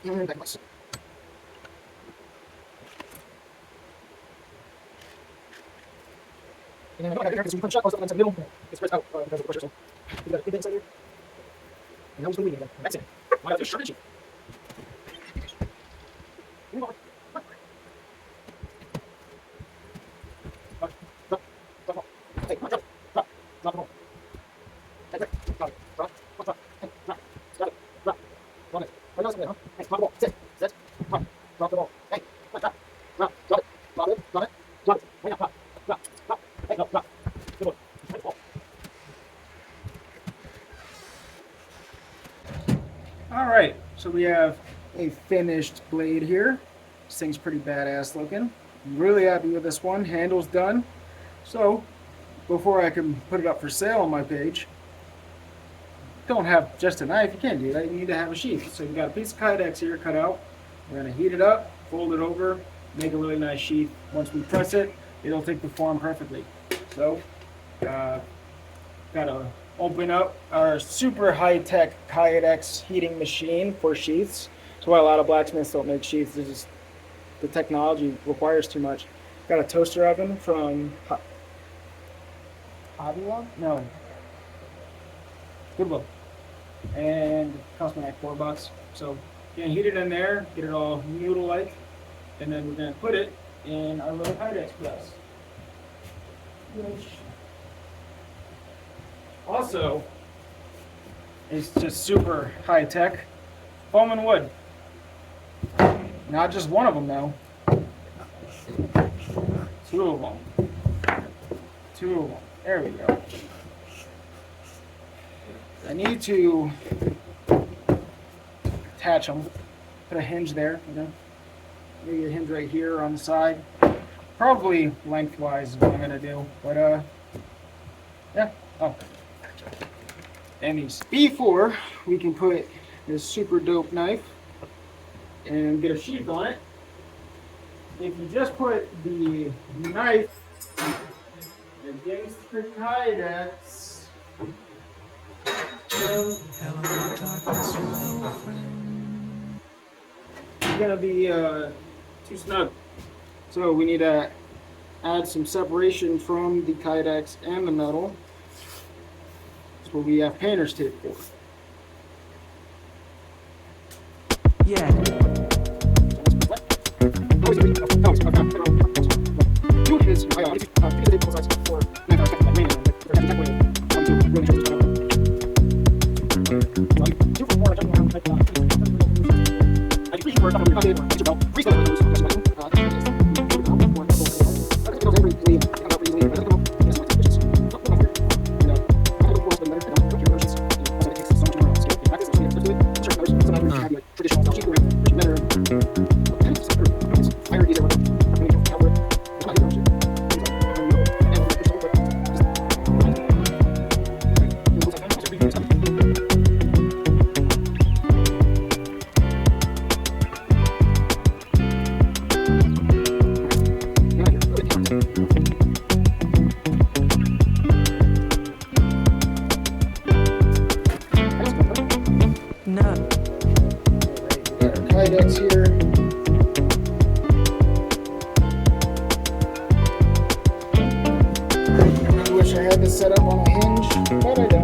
And back once. And then what I have here is we punch out most of the lines in the middle. It spreads out because of the pressure. So you got a big bit inside here. And now we're still leaving again. That's it. Why not sharp edge? Move on. Hey, drop it. Drop the ball. Hey, drop it. Drop it. Drop it. Hey, drop it. Drop it. Drop. Drop it. Right now it's okay, huh? Hey, drop the ball. Sit. Sit. Drop. Drop the ball. Hey, drop. Drop. Drop. Drop it. Drop it. Drop it. Drop it. Right now, drop. Drop. Drop. Hey, no, drop. Good boy. Right the ball. All right, so we have a finished blade here. This thing's pretty badass looking. I'm really happy with this one. Handle's done. So before I can put it up for sale on my page, don't have just a knife. You can't do that. You need to have a sheath. So you got a piece of Kydex here cut out. We're gonna heat it up, fold it over, make a really nice sheath. Once we press it, it'll take the form perfectly. So gotta open up our super high-tech Kydex heating machine for sheaths. That's why a lot of blacksmiths don't make sheaths. It's just the technology requires too much. Got a toaster oven from Hobby Lobby? No. Goodwill. And it cost me like $4. So you can heat it in there, get it all noodle-like, and then we're gonna put it in our little Kydex press. Also, it's just super high-tech. Foam and wood. Not just one of them though. Two of them. Two of them. There we go. I need to attach them. Put a hinge there, you know. Maybe a hinge right here on the side. Probably lengthwise is what I'm gonna do. But yeah. Oh. And these before we can put this super dope knife and get a sheath on it. If you just put the knife against the Kydex, it's gonna be too snug. So we need to add some separation from the Kydex and the metal. That's what we have painter's tape for. Yeah. Kydex here. I wish I had this set up on a hinge, but I don't.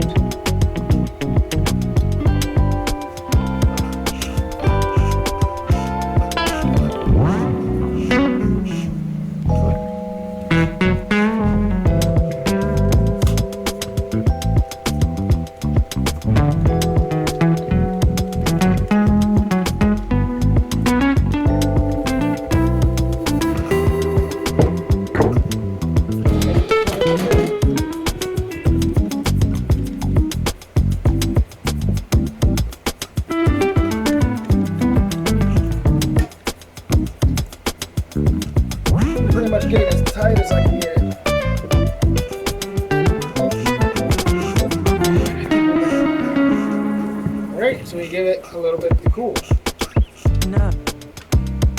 we give it a little bit to cool. No.